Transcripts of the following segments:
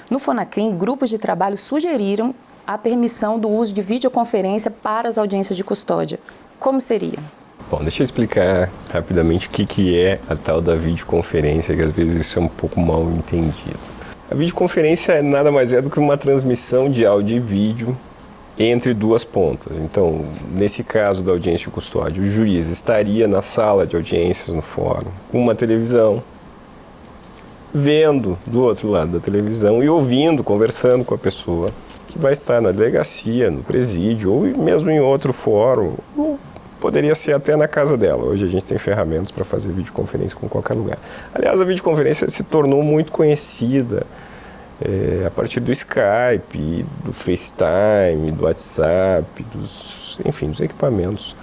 No Fonacrim, grupos de trabalho sugeriram a permissão do uso de videoconferência para as audiências de custódia. Como seria? Bom, deixa eu explicar rapidamente o que é a tal da videoconferência, que às vezes isso é um pouco mal entendido. A videoconferência nada mais é do que uma transmissão de áudio e vídeo entre duas pontas. Então, nesse caso da audiência de custódia, o juiz estaria na sala de audiências no fórum, com uma televisão, vendo do outro lado da televisão e ouvindo, conversando com a pessoa que vai estar na delegacia, no presídio ou mesmo em outro fórum, ou poderia ser até na casa dela. Hoje a gente tem ferramentas para fazer videoconferência com qualquer lugar. Aliás, a videoconferência se tornou muito conhecida a partir do Skype, do FaceTime, do WhatsApp, dos equipamentos,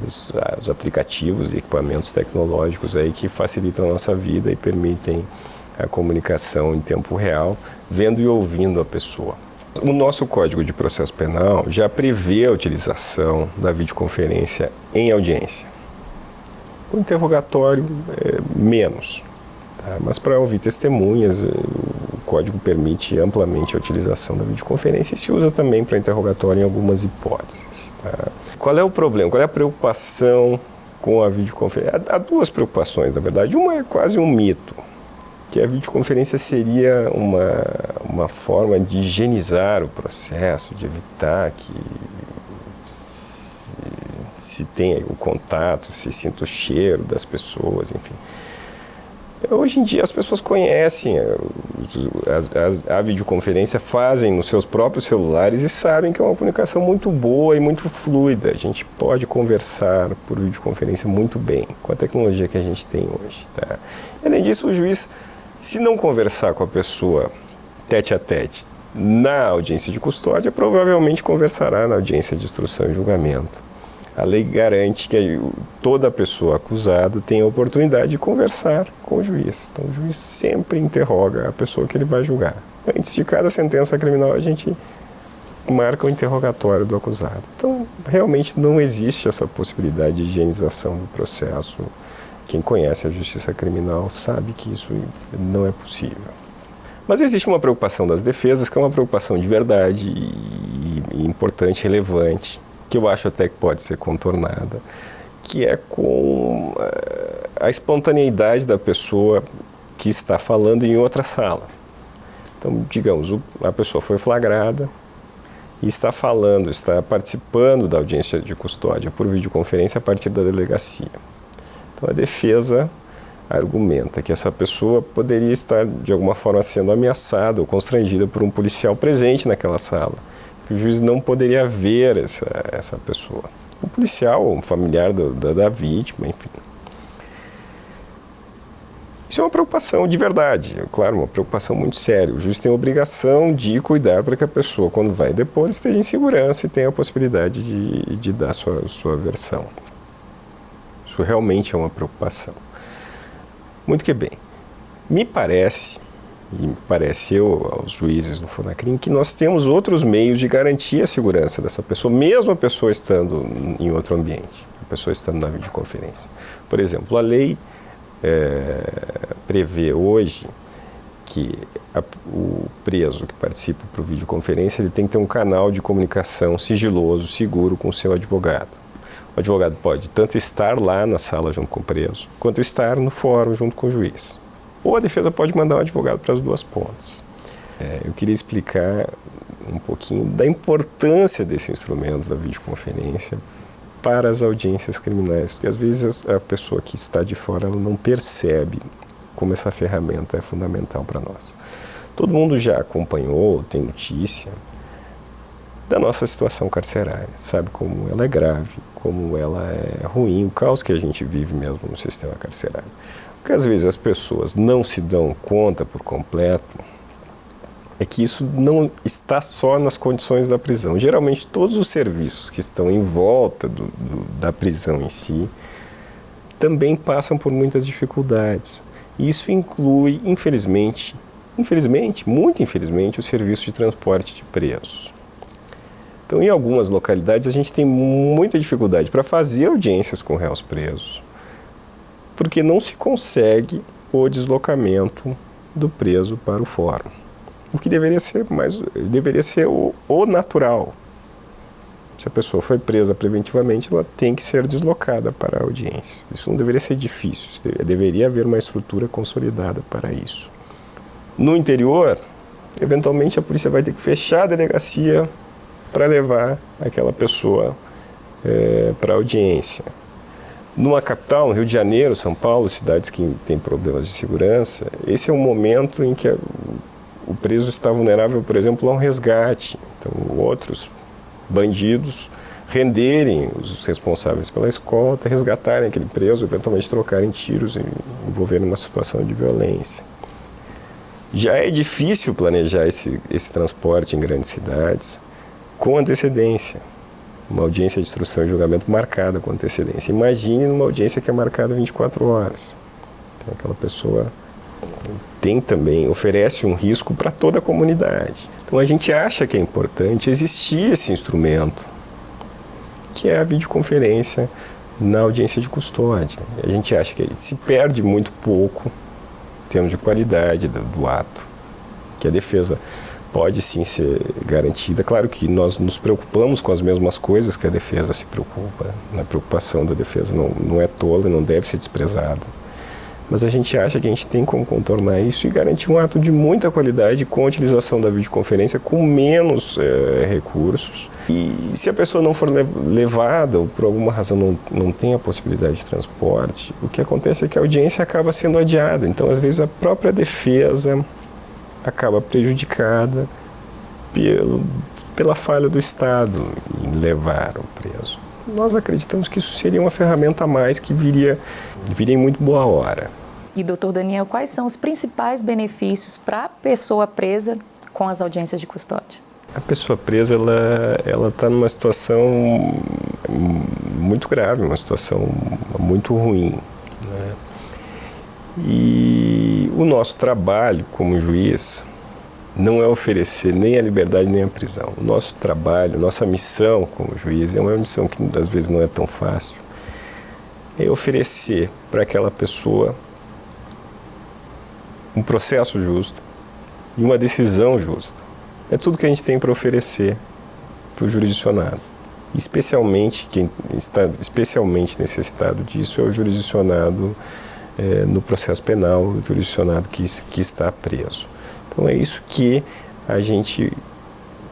dos aplicativos e equipamentos tecnológicos aí que facilitam a nossa vida e permitem a comunicação em tempo real, vendo e ouvindo a pessoa. O nosso Código de Processo Penal já prevê a utilização da videoconferência em audiência. O interrogatório, menos. Tá? Mas para ouvir testemunhas, o Código permite amplamente a utilização da videoconferência e se usa também para interrogatório em algumas hipóteses. Tá? Qual é o problema? Qual é a preocupação com a videoconferência? Há duas preocupações, na verdade. Uma é quase um mito, que a videoconferência seria uma forma de higienizar o processo, de evitar que se tenha o contato, se sinta o cheiro das pessoas, enfim. Hoje em dia as pessoas conhecem a videoconferência, fazem nos seus próprios celulares e sabem que é uma comunicação muito boa e muito fluida. A gente pode conversar por videoconferência muito bem com a tecnologia que a gente tem hoje. Tá? Além disso, o juiz, se não conversar com a pessoa tete a tete na audiência de custódia, provavelmente conversará na audiência de instrução e julgamento. A lei garante que toda pessoa acusada tem a oportunidade de conversar com o juiz. Então, o juiz sempre interroga a pessoa que ele vai julgar. Antes de cada sentença criminal, a gente marca o interrogatório do acusado. Então, realmente não existe essa possibilidade de higienização do processo. Quem conhece a justiça criminal sabe que isso não é possível. Mas existe uma preocupação das defesas, que é uma preocupação de verdade e importante, relevante, que eu acho até que pode ser contornada, que é com a espontaneidade da pessoa que está falando em outra sala. Então, digamos, a pessoa foi flagrada e está falando, está participando da audiência de custódia por videoconferência a partir da delegacia. Então, a defesa argumenta que essa pessoa poderia estar, de alguma forma, sendo ameaçada ou constrangida por um policial presente naquela sala, que o juiz não poderia ver essa pessoa. Um policial ou um familiar da vítima, enfim. Isso é uma preocupação de verdade, claro, uma preocupação muito séria. O juiz tem a obrigação de cuidar para que a pessoa, quando vai depor, esteja em segurança e tenha a possibilidade de dar sua versão. Isso realmente é uma preocupação. Muito que bem. Me parece, e me pareceu aos juízes do Fonacrim, que nós temos outros meios de garantir a segurança dessa pessoa, mesmo a pessoa estando em outro ambiente, a pessoa estando na videoconferência. Por exemplo, a lei prevê hoje que o preso que participa por videoconferência ele tem que ter um canal de comunicação sigiloso, seguro com o seu advogado. O advogado pode tanto estar lá na sala junto com o preso, quanto estar no fórum junto com o juiz. Ou a defesa pode mandar um advogado para as duas pontas. Eu queria explicar um pouquinho da importância desse instrumento da videoconferência para as audiências criminais, porque às vezes a pessoa que está de fora ela não percebe como essa ferramenta é fundamental para nós. Todo mundo já acompanhou, tem notícia da nossa situação carcerária, sabe como ela é grave, como ela é ruim, o caos que a gente vive mesmo no sistema carcerário. Porque às vezes as pessoas não se dão conta por completo é que isso não está só nas condições da prisão. Geralmente todos os serviços que estão em volta da prisão em si também passam por muitas dificuldades. Isso inclui, infelizmente, muito infelizmente, o serviço de transporte de presos. Então, em algumas localidades, a gente tem muita dificuldade para fazer audiências com réus presos, porque não se consegue o deslocamento do preso para o fórum. o que deveria ser o natural. Se a pessoa foi presa preventivamente, ela tem que ser deslocada para a audiência. Isso não deveria ser difícil, deveria haver uma estrutura consolidada para isso. No interior, eventualmente a polícia vai ter que fechar a delegacia para levar aquela pessoa para a audiência. Numa capital, no Rio de Janeiro, São Paulo, cidades que têm problemas de segurança, esse é um momento em que o preso está vulnerável, por exemplo, a um resgate. Então, outros bandidos renderem os responsáveis pela escolta, resgatarem aquele preso, eventualmente trocarem tiros e envolverem uma situação de violência. Já é difícil planejar esse transporte em grandes cidades com antecedência. Uma audiência de instrução e julgamento marcada com antecedência. Imagine numa audiência que é marcada 24 horas. Então, aquela pessoa oferece um risco para toda a comunidade. Então a gente acha que é importante existir esse instrumento, que é a videoconferência na audiência de custódia. A gente acha que se perde muito pouco em termos de qualidade do ato, que a defesa pode sim ser garantida. Claro que nós nos preocupamos com as mesmas coisas que a defesa se preocupa. A preocupação da defesa não é tola e não deve ser desprezada. Mas a gente acha que a gente tem como contornar isso e garantir um ato de muita qualidade com a utilização da videoconferência com menos recursos. E se a pessoa não for levada ou por alguma razão não tem a possibilidade de transporte, o que acontece é que a audiência acaba sendo adiada. Então, às vezes, a própria defesa acaba prejudicada pela falha do Estado em levar o preso. Nós acreditamos que isso seria uma ferramenta a mais que viria em muito boa hora. E, doutor Daniel, quais são os principais benefícios para a pessoa presa com as audiências de custódia? A pessoa presa, ela está numa situação muito grave, uma situação muito ruim, né? E o nosso trabalho como juiz não é oferecer nem a liberdade nem a prisão. O nosso trabalho, nossa missão como juiz, é uma missão que às vezes não é tão fácil, é oferecer para aquela pessoa um processo justo e uma decisão justa. É tudo que a gente tem para oferecer para o jurisdicionado. Especialmente, quem está especialmente necessitado disso é o jurisdicionado no processo penal, o jurisdicionado que está preso. Então é isso que a gente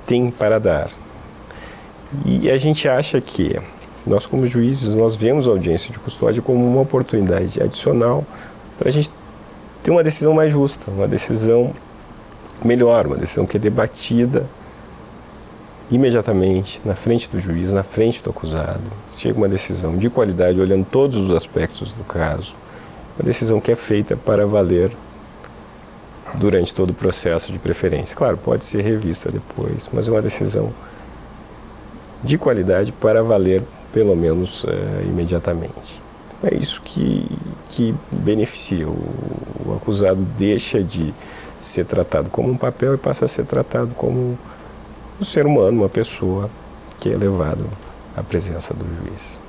tem para dar. E a gente acha que nós, como juízes, nós vemos a audiência de custódia como uma oportunidade adicional para a gente ter uma decisão mais justa, uma decisão melhor, uma decisão que é debatida imediatamente na frente do juiz, na frente do acusado. Chega uma decisão de qualidade, olhando todos os aspectos do caso, uma decisão que é feita para valer durante todo o processo de preferência. Claro, pode ser revista depois, mas é uma decisão de qualidade para valer, pelo menos, imediatamente. É isso que beneficia. O acusado deixa de ser tratado como um papel e passa a ser tratado como um ser humano, uma pessoa que é levado à presença do juiz.